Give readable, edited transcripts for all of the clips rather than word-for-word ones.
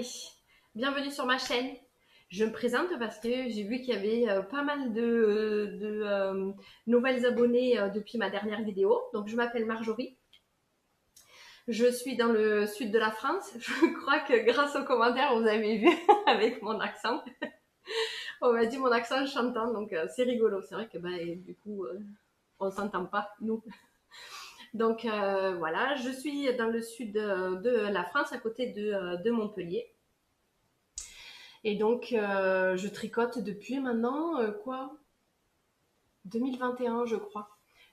Allez, bienvenue sur ma chaîne. Je me présente parce que j'ai vu qu'il y avait pas mal de nouvelles abonnées depuis ma dernière vidéo. Donc je m'appelle Marjorie. Je suis dans le sud de la France. Je crois que grâce aux commentaires, vous avez vu avec mon accent. On m'a dit mon accent chantant, donc c'est rigolo. C'est vrai que du coup, on s'entend pas, nous. Donc voilà, je suis dans le sud de la France, à côté de Montpellier. Et donc, je tricote depuis maintenant, 2021, je crois.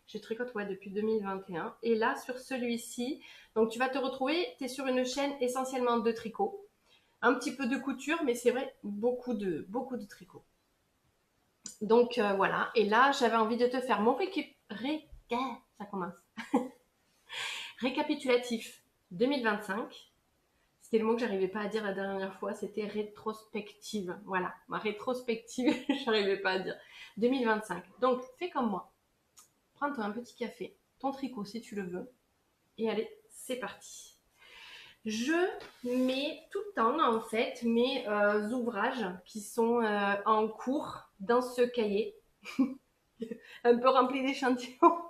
Je tricote, ouais, depuis 2021. Et là, sur celui-ci, donc tu vas te retrouver, tu es sur une chaîne essentiellement de tricot. Un petit peu de couture, mais c'est vrai, beaucoup de tricot. Donc, voilà. Et là, j'avais envie de te faire mon ça commence. Récapitulatif 2025. C'était le mot que j'arrivais pas à dire la dernière fois, c'était rétrospective. Voilà, ma rétrospective, j'arrivais pas à dire. 2025. Donc, fais comme moi. Prends-toi un petit café, ton tricot si tu le veux. Et allez, c'est parti. Je mets tout le temps, en fait, mes ouvrages qui sont en cours dans ce cahier. Un peu rempli d'échantillons.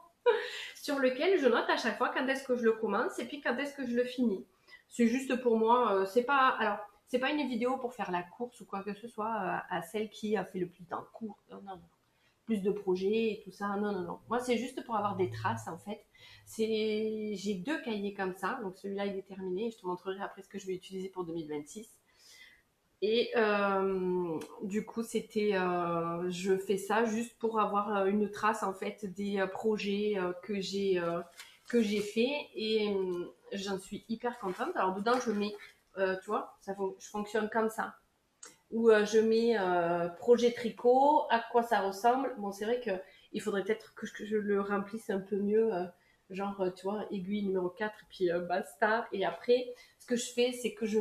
Sur lequel je note à chaque fois quand est-ce que je le commence et puis quand est-ce que je le finis. C'est juste pour moi, c'est pas une vidéo pour faire la course ou quoi que ce soit à celle qui a fait le plus d'un cours. Non. Plus de projets et tout ça. Non. Moi, c'est juste pour avoir des traces en fait. J'ai 2 cahiers comme ça, donc celui-là il est terminé. Je te montrerai après ce que je vais utiliser pour 2026. Et du coup, je fais ça juste pour avoir une trace en fait des projets que j'ai fait et j'en suis hyper contente. Alors dedans, je mets, tu vois, je fonctionne comme ça. Où je mets projet tricot, à quoi ça ressemble. Bon, c'est vrai que il faudrait peut-être que je le remplisse un peu mieux, genre, tu vois, aiguille numéro 4 et puis basta. Et après, ce que je fais, c'est que je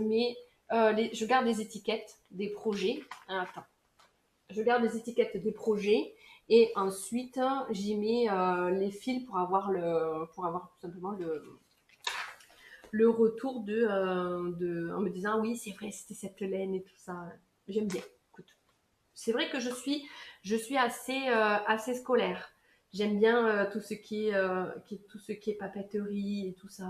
garde les étiquettes des projets. Ah, attends. Je garde les étiquettes des projets et ensuite j'y mets les fils pour avoir tout simplement le retour en me disant oui, c'est vrai, c'était cette laine et tout ça. J'aime bien. Écoute, c'est vrai que je suis assez scolaire. J'aime bien tout ce qui est papeterie et tout ça.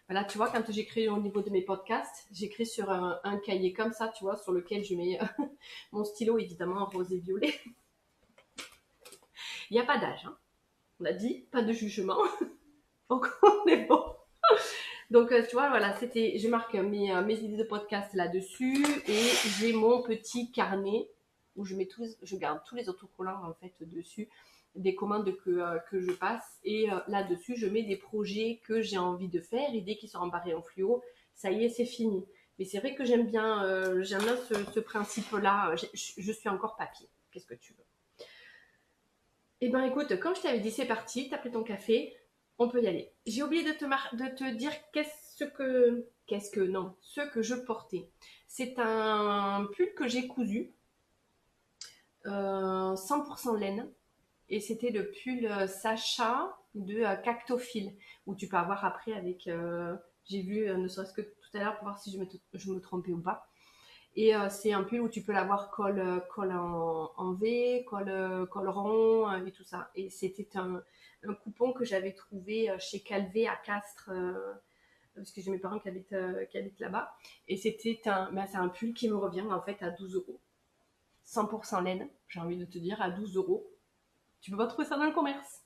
Voilà, tu vois, quand j'écris au niveau de mes podcasts, j'écris sur un cahier comme ça, tu vois, sur lequel je mets mon stylo, évidemment, rose et violet. Il n'y a pas d'âge, hein. On a dit, pas de jugement. Donc, on est bon. Donc, tu vois, voilà, je marque mes idées de podcast là-dessus et j'ai mon petit carnet où je garde tous les autocollants en fait dessus, des commandes que je passe et là-dessus, je mets des projets que j'ai envie de faire et dès qu'ils sont embarrés en fluo, ça y est, c'est fini. Mais c'est vrai que j'aime bien ce principe-là. Je suis encore papier. Qu'est-ce que tu veux? Eh ben écoute, comme je t'avais dit, c'est parti, t'as pris ton café, on peut y aller. J'ai oublié de te dire ce que je portais. C'est un pull que j'ai cousu, 100% laine, et c'était le pull Sacha de Cactophile, où tu peux avoir après avec, j'ai vu ne serait-ce que tout à l'heure pour voir si je me trompais ou pas. Et c'est un pull où tu peux l'avoir col en V, col rond et tout ça. Et c'était un coupon que j'avais trouvé chez Calvé à Castres, parce que j'ai mes parents qui habitent là-bas. Et c'est un pull qui me revient en fait à 12 euros. 100% laine, j'ai envie de te dire, à 12 euros. Tu peux pas trouver ça dans le commerce.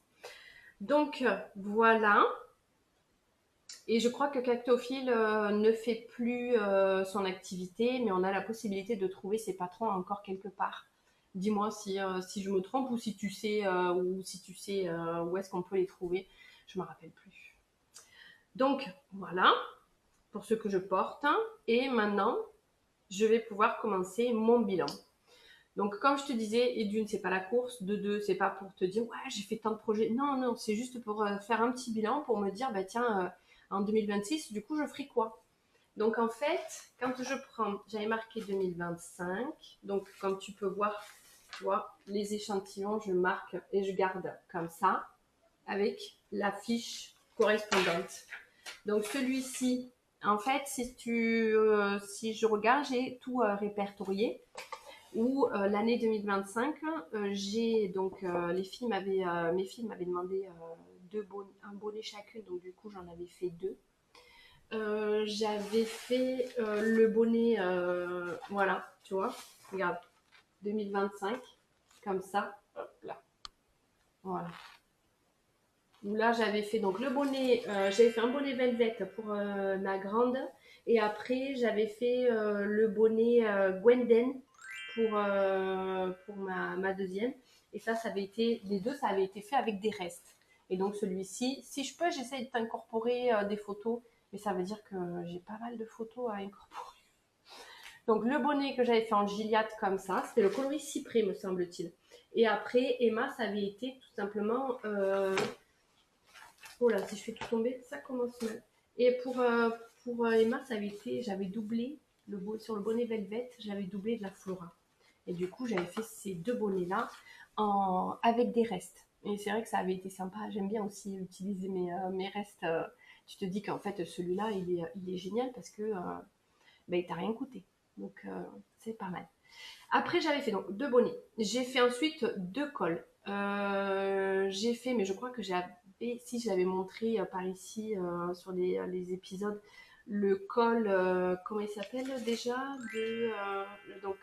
Donc voilà. Et je crois que Cactophile ne fait plus son activité, mais on a la possibilité de trouver ses patrons encore quelque part. Dis-moi si je me trompe ou si tu sais où est-ce qu'on peut les trouver. Je me rappelle plus. Donc voilà pour ce que je porte. Et maintenant, je vais pouvoir commencer mon bilan. Donc comme je te disais, et d'une, c'est pas la course, de deux, c'est pas pour te dire ouais j'ai fait tant de projets. Non, c'est juste pour faire un petit bilan, pour me dire bah tiens, en 2026, du coup je ferai quoi. Donc en fait, quand j'avais marqué 2025, donc comme tu peux voir, tu vois, les échantillons, je marque et je garde comme ça, avec la fiche correspondante. Donc celui-ci, En fait, si je regarde, j'ai tout répertorié. Où l'année 2025, j'ai donc mes filles m'avaient demandé un bonnet chacune, donc du coup j'en avais fait deux. J'avais fait le bonnet, voilà, tu vois, regarde, 2025, comme ça, hop là, voilà. Où là j'avais fait donc le bonnet, j'avais fait un bonnet velvet pour ma grande, et après j'avais fait le bonnet Gwenden pour ma deuxième, et ça avait été, les deux ça avait été fait avec des restes. Et donc celui-ci, si je peux, j'essaie d'incorporer des photos, mais ça veut dire que j'ai pas mal de photos à incorporer. Donc le bonnet que j'avais fait en Gilliatt comme ça, c'était le coloris cyprès me semble-t-il. Et après Emma, ça avait été tout simplement oh là, si je fais tout tomber, ça commence mal. Et pour Emma, ça avait été, j'avais doublé sur le bonnet Velvet, j'avais doublé de la Flora. Et du coup, j'avais fait ces deux bonnets-là avec des restes. Et c'est vrai que ça avait été sympa. J'aime bien aussi utiliser mes restes. Tu te dis qu'en fait, celui-là, il est génial parce que ben, il t'a rien coûté. Donc, c'est pas mal. Après, j'avais fait donc deux bonnets. J'ai fait ensuite deux cols. J'ai fait, mais je crois que si je l'avais montré par ici sur les épisodes, le col, comment il s'appelle déjà donc,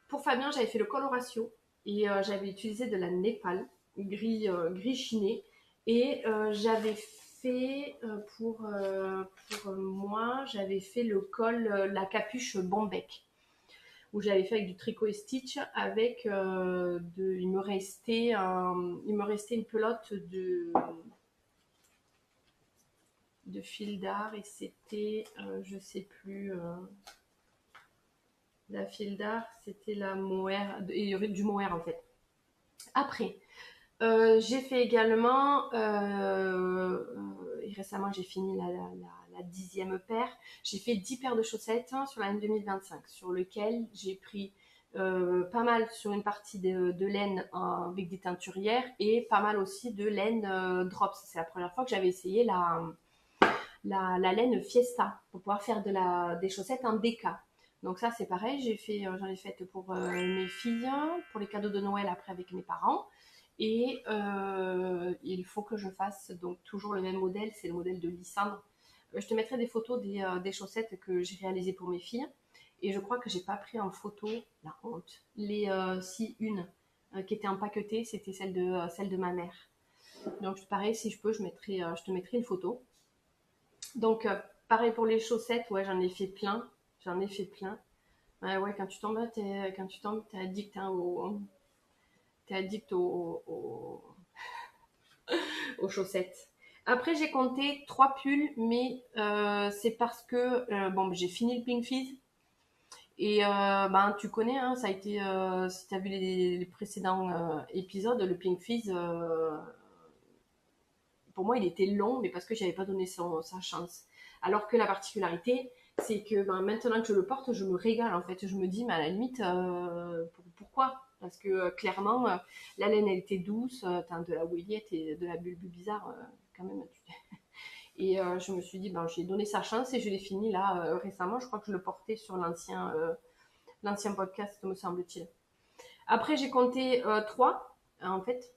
pour Fabien, j'avais fait le col Horatio et j'avais utilisé de la Népal, gris chiné. Et j'avais fait pour moi, j'avais fait le col, la capuche Bombec où j'avais fait avec du tricot et stitch avec il me restait une pelote de fil d'art et c'était je sais plus la fil d'art, c'était la mohair du mohair en fait. Après j'ai fait également et récemment j'ai fini la 10e paire. J'ai fait 10 paires de chaussettes sur l'année 2025 sur lequel j'ai pris pas mal sur une partie de laine avec des teinturières et pas mal aussi de laine drops. C'est la première fois que j'avais essayé la laine Fiesta pour pouvoir faire des chaussettes en déca. Donc ça c'est pareil, j'en ai fait pour mes filles, pour les cadeaux de Noël après avec mes parents. Et il faut que je fasse donc toujours le même modèle, c'est le modèle de Lysandre. Je te mettrai des photos des chaussettes que j'ai réalisées pour mes filles. Et je crois que j'ai pas pris en photo, la honte, si une qui était empaquetée, c'était celle de ma mère. Donc pareil, si je peux, je te mettrai une photo. Donc pareil pour les chaussettes, ouais, j'en ai fait plein. J'en ai fait plein. Ouais, quand tu tombes, t'es addict t'es addict aux chaussettes. Après, j'ai compté 3 pulls, mais c'est parce que bon, j'ai fini le Pink Fizz. Et ben, tu connais, hein, ça a été, si tu as vu les précédents épisodes, le Pink Fizz, pour moi, il était long, mais parce que j'avais pas donné sa chance. Alors que la particularité, c'est que ben, maintenant que je le porte, je me régale en fait. Je me dis, mais à la limite, pourquoi? Parce que clairement, la laine elle était douce, de la ouillette et de la bulbe bizarre quand même. Et je me suis dit, ben, j'ai donné sa chance et je l'ai fini là récemment. Je crois que je le portais sur l'ancien podcast, me semble-t-il. Après, j'ai compté 3, en fait.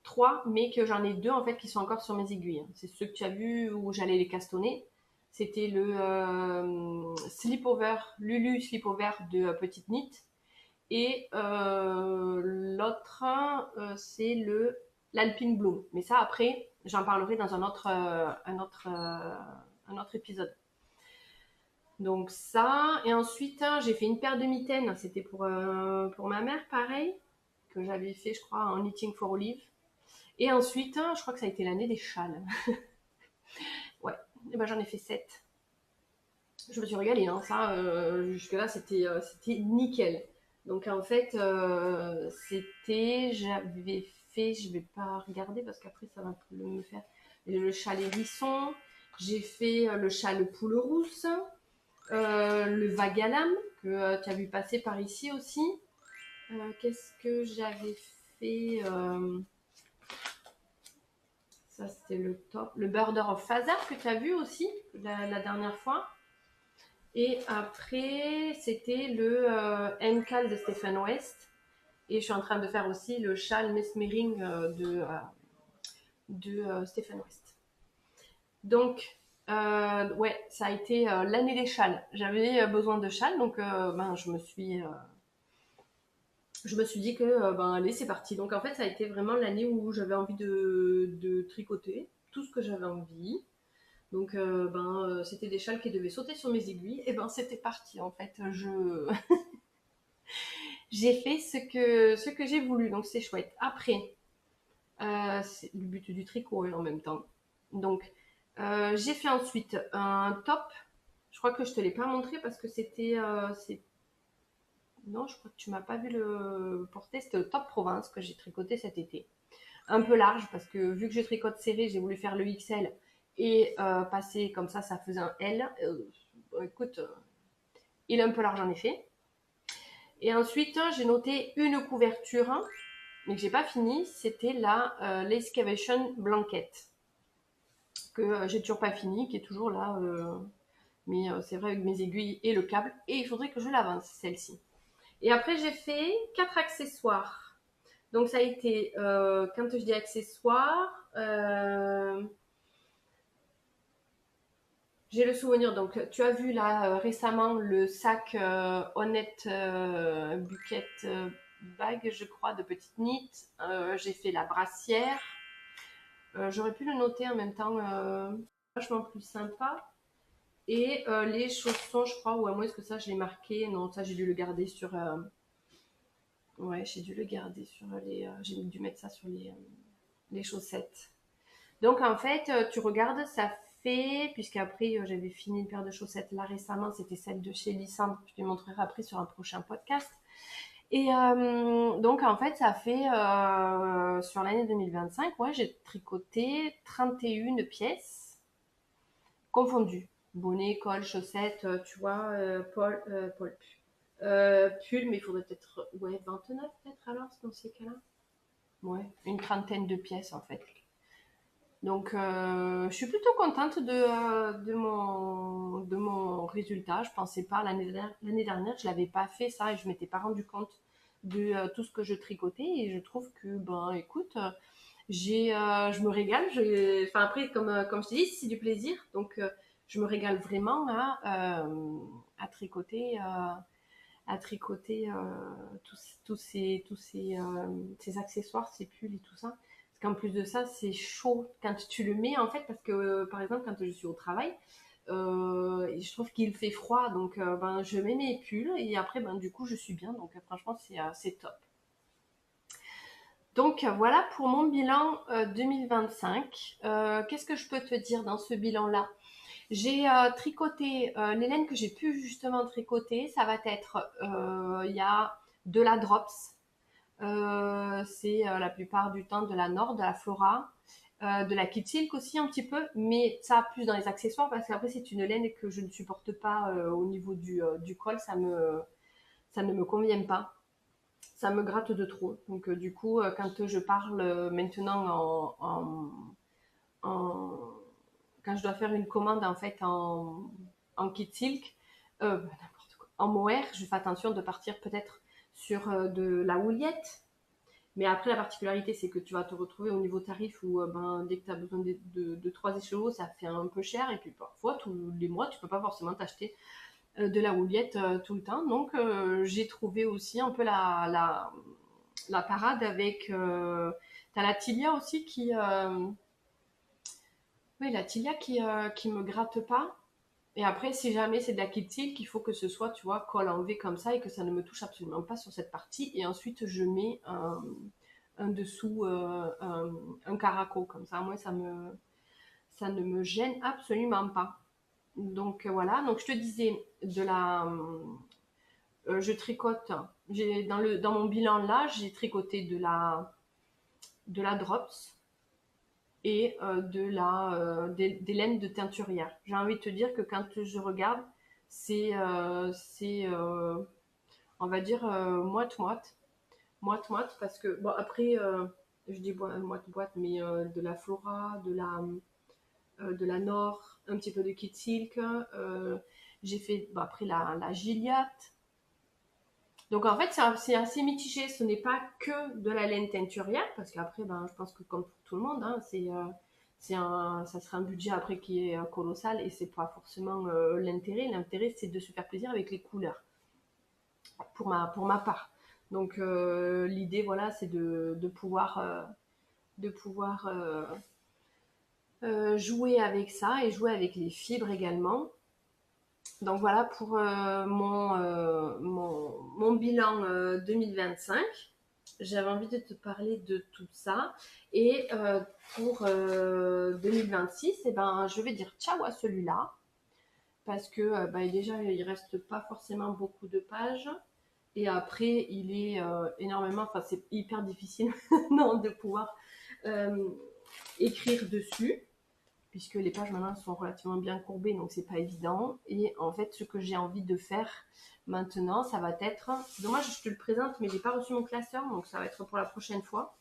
3, mais que j'en ai 2 en fait qui sont encore sur mes aiguilles. C'est ceux que tu as vu où j'allais les castonner. C'était le Slipover, Lulu Slipover de Petite Knit. Et l'autre, c'est l'Alpine Bloom. Mais ça, après, j'en parlerai dans un autre épisode. Donc ça, et ensuite, j'ai fait une paire de mitaines. C'était pour ma mère, pareil, que j'avais fait, je crois, en Knitting for Olive. Et ensuite, je crois que ça a été l'année des châles. Ouais, et ben j'en ai fait 7. Je me suis régalée, hein. Ça, jusque-là, c'était nickel. Donc en fait, j'avais fait, je vais pas regarder parce qu'après ça va me faire le châle hérisson. J'ai fait le châle poule rousse, le vague à lame que tu as vu passer par ici aussi. Qu'est-ce que j'avais fait Ça, c'était le top. Le Border of Fazer que tu as vu aussi la dernière fois. Et après, c'était le Encal de Stephen West. Et je suis en train de faire aussi le châle Mesmering de Stephen West. Donc, ouais, ça a été l'année des châles. J'avais besoin de châles, donc je me suis dit que allez, c'est parti. Donc en fait, ça a été vraiment l'année où j'avais envie de tricoter tout ce que j'avais envie. Donc c'était des châles qui devaient sauter sur mes aiguilles. Et ben c'était parti en fait. J'ai fait ce que j'ai voulu. Donc c'est chouette. Après, c'est le but du tricot en même temps. Donc j'ai fait ensuite un top. Je crois que je te l'ai pas montré parce que non, je crois que tu m'as pas vu le porter. C'était au top Provence que j'ai tricoté cet été. Un peu large parce que vu que je tricote serré, j'ai voulu faire le XL et passer comme ça faisait un L. Écoute, il est un peu large en effet. Et ensuite, j'ai noté une couverture, mais que j'ai pas fini. C'était la l'Excavation Blanket que j'ai toujours pas fini, qui est toujours là. Mais c'est vrai avec mes aiguilles et le câble. Et il faudrait que je l'avance celle-ci. Et après, j'ai fait 4 accessoires. Donc, ça a été, quand je dis accessoires, j'ai le souvenir. Donc, tu as vu là récemment le sac Honnête Bucket Bag, je crois, de petite knit. J'ai fait la brassière. J'aurais pu le noter en même temps, vachement plus sympa. Et les chaussons, je crois, ou à moins que ça, je l'ai marqué. Non, ça, j'ai dû le garder sur. Ouais, j'ai dû le garder sur les. J'ai dû mettre ça sur les chaussettes. Donc, en fait, tu regardes, ça fait. Puisqu'après, j'avais fini une paire de chaussettes là récemment, c'était celle de chez Lissandre. Je te montrerai après sur un prochain podcast. Et donc, en fait, ça fait. Sur l'année 2025, ouais, j'ai tricoté 31 pièces confondues. Bonnet, col, chaussettes, tu vois, pull, mais il faudrait peut-être, ouais, 29 peut-être alors, dans ces cas-là. Ouais, une trentaine de pièces en fait. Donc, je suis plutôt contente de mon résultat. Je pensais pas l'année dernière, je l'avais pas fait ça et je m'étais pas rendu compte de tout ce que je tricotais et je trouve que, ben, écoute, je me régale. Enfin après, comme je te dis, c'est du plaisir, donc je me régale vraiment à tricoter. Tous ces accessoires, ces pulls et tout ça. Parce qu'en plus de ça, c'est chaud quand tu le mets en fait, parce que par exemple, quand je suis au travail, je trouve qu'il fait froid, donc je mets mes pulls et après, du coup, je suis bien. Donc franchement, c'est top. Donc voilà pour mon bilan 2025. Qu'est-ce que je peux te dire dans ce bilan-là? J'ai tricoté les laines que j'ai pu justement tricoter. Ça va être, il y a de la drops. C'est la plupart du temps de la Nord, de la Flora, de la Kid Silk aussi un petit peu, mais ça plus dans les accessoires parce qu'après c'est une laine que je ne supporte pas au niveau du col, ça ne me convient pas. Ça me gratte de trop. Donc du coup, quand je parle maintenant en quand je dois faire une commande en fait en kit silk, n'importe quoi, en mohair, je fais attention de partir peut-être sur de la houliette. Mais après, la particularité, c'est que tu vas te retrouver au niveau tarif où dès que tu as besoin de 3 écheveaux, ça fait un peu cher. Et puis parfois, tous les mois, tu peux pas forcément t'acheter de la houliette tout le temps. Donc, j'ai trouvé aussi un peu la parade avec. Tu as la Tilia aussi qui. Oui, la Tilia qui me gratte pas. Et après, si jamais c'est de la kit silk, il faut que ce soit, tu vois, col en V comme ça et que ça ne me touche absolument pas sur cette partie. Et ensuite, je mets un dessous, un caraco comme ça. Moi, ça ne me gêne absolument pas. Donc voilà. Donc je te disais je tricote. Dans mon bilan là, j'ai tricoté de la drops et des laines de teinturière. J'ai envie de te dire que quand je regarde, c'est on va dire moite-moite. Moite-moite parce que, bon, après, je dis moite boîte, mais de la Flora, de la Nord, un petit peu de Kid Silk. J'ai fait après la Gilliatt. Donc en fait, c'est assez mitigé. Ce n'est pas que de la laine teinturière, parce qu'après, je pense que comme pour tout le monde, hein, ça serait un budget après qui est colossal et c'est pas forcément l'intérêt. L'intérêt, c'est de se faire plaisir avec les couleurs, pour ma part. Donc l'idée, voilà, c'est de pouvoir jouer avec ça et jouer avec les fibres également. Donc voilà pour mon bilan 2025. J'avais envie de te parler de tout ça. Et pour 2026, eh ben, je vais dire ciao à celui-là. Parce que déjà, il reste pas forcément beaucoup de pages. Et après, il est énormément, enfin, c'est hyper difficile non, de pouvoir euh, écrire dessus puisque les pages maintenant sont relativement bien courbées, donc c'est pas évident. Et en fait, ce que j'ai envie de faire maintenant, ça va être, dommage, je te le présente, mais j'ai pas reçu mon classeur, donc ça va être pour la prochaine fois.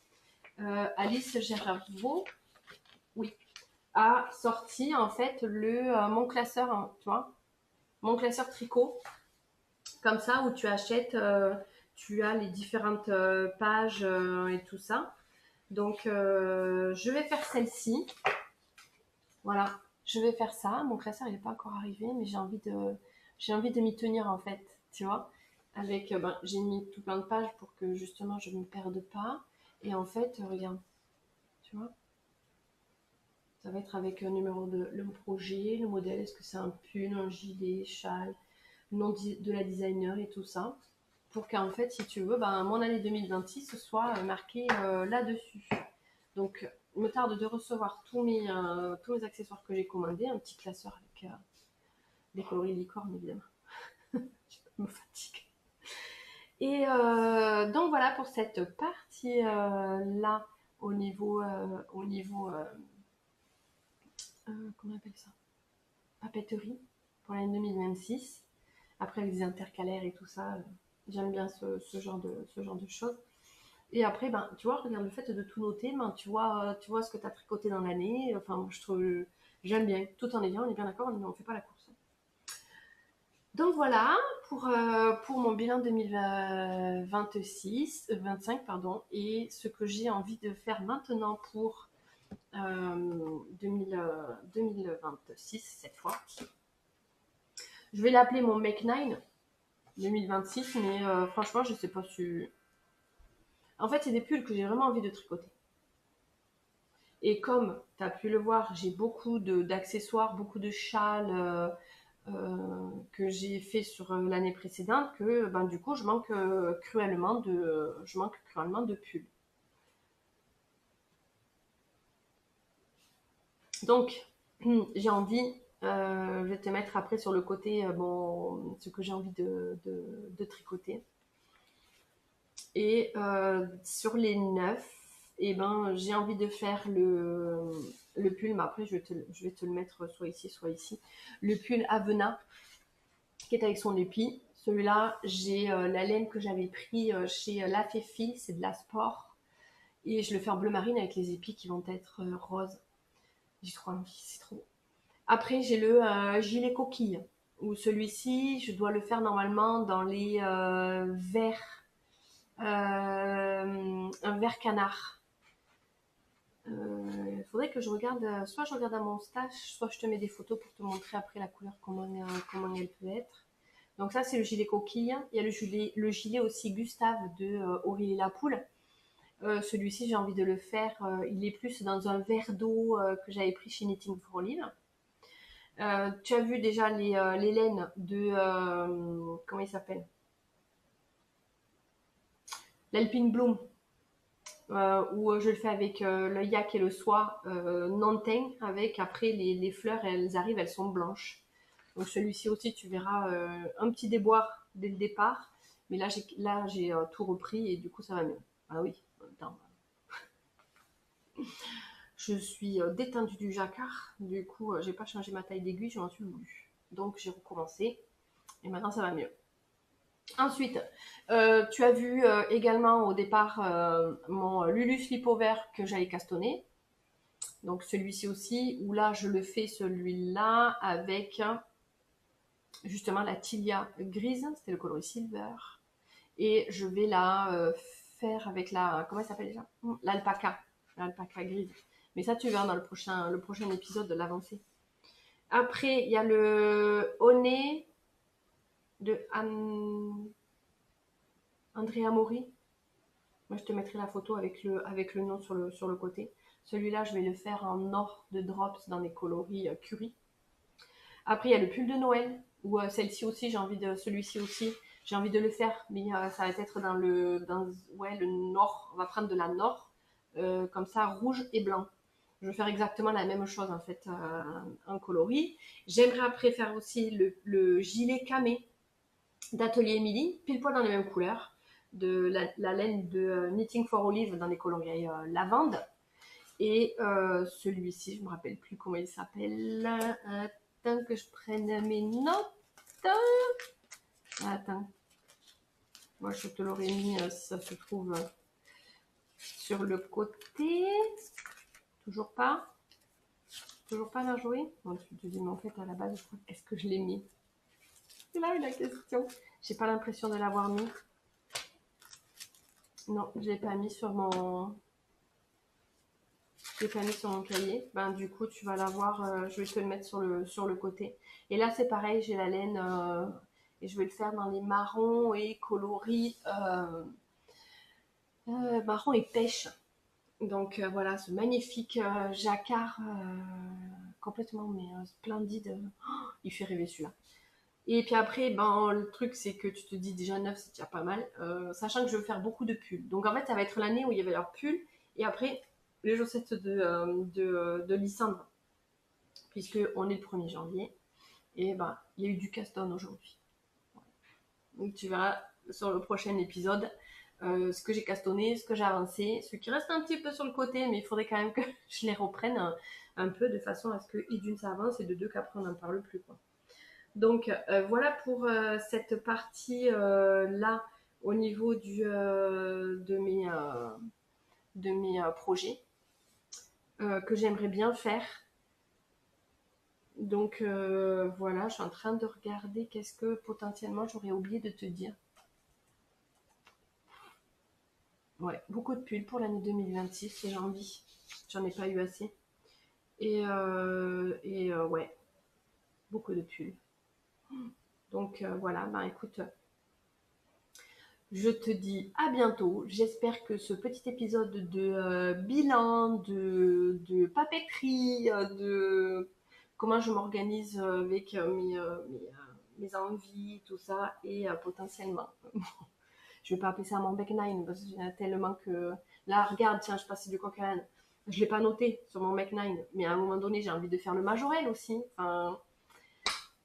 Alice Gervaux, oui, a sorti en fait mon classeur, hein, tu vois, mon classeur tricot, comme ça où tu achètes, tu as les différentes pages et tout ça. Donc je vais faire celle-ci. Voilà, je vais faire ça. Mon classeur, il n'est pas encore arrivé, mais j'ai envie de m'y tenir en fait, tu vois. Avec, j'ai mis tout plein de pages pour que justement je ne me perde pas. Et en fait, regarde, tu vois, ça va être avec un numéro de le projet, le modèle, est-ce que c'est un pull, un gilet, châle, le nom de la designer et tout ça. Pour qu'en fait, si tu veux, mon année 2026 soit marqué là-dessus. Donc, il me tarde de recevoir tous mes accessoires que j'ai commandés, un petit classeur avec des coloris licorne évidemment. Je me fatigue. Et donc voilà pour cette partie là au niveau comment on appelle ça, papeterie pour l'année 2026. Après avec des intercalaires et tout ça, j'aime bien ce genre de choses. Et après, tu vois, regarde le fait de tout noter, tu vois ce que tu as tricoté dans l'année. Enfin, je trouve, j'aime bien, tout en ayant, on est bien d'accord, on ne fait pas la course. Donc voilà pour mon bilan 25 pardon, et ce que j'ai envie de faire maintenant pour 2026 cette fois. Je vais l'appeler mon Make 9 2026, mais franchement, je sais pas si. En fait, c'est des pulls que j'ai vraiment envie de tricoter. Et comme tu as pu le voir, j'ai beaucoup d'accessoires, beaucoup de châles que j'ai fait sur l'année précédente que du coup je manque cruellement de pulls. Donc j'ai envie, je vais te mettre après sur le côté ce que j'ai envie de tricoter. Et sur les 9, j'ai envie de faire le pull, mais après je vais te le mettre soit ici. Le pull Avena qui est avec son épi. Celui-là, j'ai la laine que j'avais pris chez La Féfi, c'est de la sport. Et je le fais en bleu marine avec les épis qui vont être roses. J'ai trop envie, c'est trop beau. Après, j'ai le gilet coquille, où celui-ci, je dois le faire normalement dans les verts, un vert canard. Il faudrait que je regarde, soit je regarde à mon stage, soit je te mets des photos pour te montrer après la couleur, comment elle peut être. Donc ça, c'est le gilet coquille. Il y a le gilet aussi Gustave de Aurélie Lapoule. Celui-ci, j'ai envie de le faire. Il est plus dans un verre d'eau que j'avais pris chez Knitting for Olive. Tu as vu déjà les laines de... comment il s'appelle, l'Alpine Bloom. Où je le fais avec le yak et le soie non teint, avec après les fleurs, elles arrivent, elles sont blanches. Donc celui-ci aussi, tu verras un petit déboire dès le départ. Mais là, j'ai tout repris et du coup, ça va mieux. Ah oui, attends. Je suis détendue du jacquard. Du coup, j'ai pas changé ma taille d'aiguille, je m'en suis voulu. Donc j'ai recommencé et maintenant ça va mieux. Ensuite, tu as vu également au départ mon Lulu Slipover que j'allais castonner. Donc celui-ci aussi, où là je le fais celui-là avec justement la tilia grise, c'était le coloris silver. Et je vais la faire avec la, comment elle s'appelle déjà? L'alpaca, l'alpaca grise. Mais ça tu verras dans le prochain épisode de l'avancée. Après, il y a le Honey de Andrea Mori. Moi, je te mettrai la photo avec le nom sur le côté. Celui-là, je vais le faire en or de drops dans des coloris curry. Après, il y a le pull de Noël, où celle-ci aussi, celui-ci aussi, j'ai envie de le faire, mais ça va être ouais, le nord. On va prendre de la nord, comme ça, rouge et blanc. Je vais faire exactement la même chose en fait en coloris. J'aimerais après faire aussi le gilet camé d'Atelier Emily, pile poil dans les mêmes couleurs, de la laine de Knitting for Olive dans les coloris lavande. Et celui-ci, je me rappelle plus comment il s'appelle. Attends que je prenne mes notes. Attends. Moi, je te l'aurais mis, ça se trouve sur le côté. Toujours pas. Toujours pas Marjorie. Bon, tu te dis, mais en fait, à la base, est-ce que je l'ai mis? C'est là la question. J'ai pas l'impression de l'avoir mis. Non, je l'ai pas mis sur mon. Je l'ai pas mis sur mon cahier. Ben, du coup, tu vas l'avoir. Je vais te le mettre sur le côté. Et là, c'est pareil, j'ai la laine. Et je vais le faire dans les marrons et coloris. Marron et pêche. Donc voilà, ce magnifique jacquard complètement mais splendide. Oh, il fait rêver celui-là. Et puis après, ben, le truc, c'est que tu te dis déjà neuf, c'est déjà pas mal. Sachant que je veux faire beaucoup de pulls. Donc en fait, ça va être l'année où il y avait leurs pulls. Et après, les chaussettes de Lysandre. Puisqu'on est le 1er janvier. Et ben, il y a eu du caston aujourd'hui. Donc tu verras sur le prochain épisode ce que j'ai castonné, ce que j'ai avancé, ce qui reste un petit peu sur le côté, mais il faudrait quand même que je les reprenne un peu de façon à ce que, et d'une ça avance, et de deux qu'après on n'en parle plus, quoi. Donc voilà pour cette partie là au niveau de mes projets que j'aimerais bien faire. Donc voilà, je suis en train de regarder qu'est-ce que potentiellement j'aurais oublié de te dire. Ouais, beaucoup de pulls pour l'année 2026 si j'ai envie. J'en ai pas eu assez. Et ouais, beaucoup de pulls. Donc voilà, ben écoute, je te dis à bientôt. J'espère que ce petit épisode de bilan, de papeterie, de comment je m'organise avec mes envies, tout ça, et potentiellement, je vais pas appeler ça mon back nine parce qu'il y en a tellement que là, regarde, tiens, je passais du coq à l'âne. Je l'ai pas noté sur mon back nine, mais à un moment donné, j'ai envie de faire le majorel aussi. Enfin,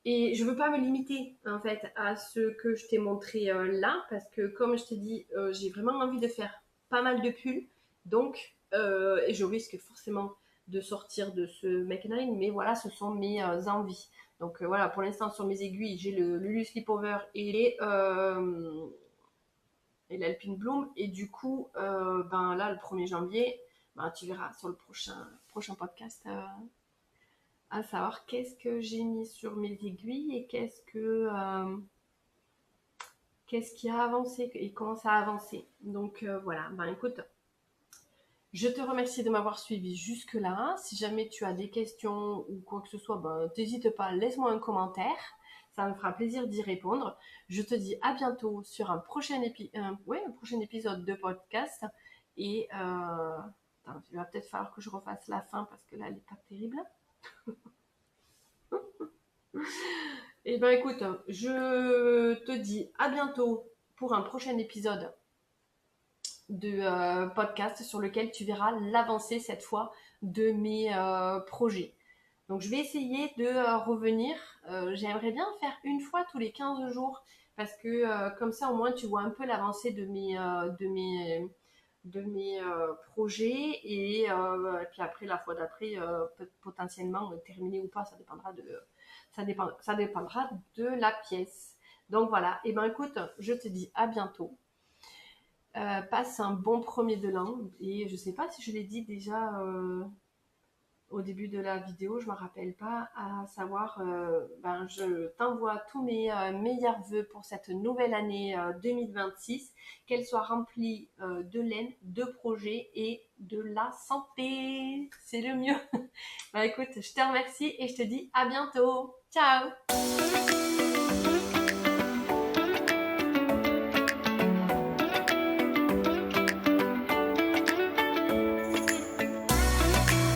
et je veux pas me limiter en fait à ce que je t'ai montré là parce que comme je t'ai dit, j'ai vraiment envie de faire pas mal de pulls. Donc, et je risque forcément de sortir de ce Make Nine, mais voilà, ce sont mes envies. Donc voilà, pour l'instant sur mes aiguilles, j'ai le Lulu Slipover et l'Alpine Bloom. Et du coup, ben là, le 1er janvier, ben, tu verras sur le prochain podcast à savoir qu'est-ce que j'ai mis sur mes aiguilles et qu'est-ce qui a avancé et comment ça a avancé. Donc voilà, ben écoute, je te remercie de m'avoir suivi jusque-là. Si jamais tu as des questions ou quoi que ce soit, ben t'hésite pas, laisse-moi un commentaire. Ça me fera plaisir d'y répondre. Je te dis à bientôt sur un prochain épisode de podcast. Et il va peut-être falloir que je refasse la fin parce que là, elle n'est pas terrible. Eh ben écoute, je te dis à bientôt pour un prochain épisode de podcast sur lequel tu verras l'avancée cette fois de mes projets. Donc je vais essayer de revenir. J'aimerais bien faire une fois tous les 15 jours parce que comme ça au moins tu vois un peu l'avancée de mes projets et puis après la fois d'après potentiellement terminer ou pas, ça dépendra de la pièce. Donc voilà, et ben écoute, je te dis à bientôt. Passe un bon premier de l'an et je sais pas si je l'ai dit déjà au début de la vidéo, je me rappelle pas, à savoir, ben, je t'envoie tous mes meilleurs vœux pour cette nouvelle année 2026, qu'elle soit remplie de laine, de projets et de la santé. C'est le mieux. Bah écoute, je te remercie et je te dis à bientôt. Ciao!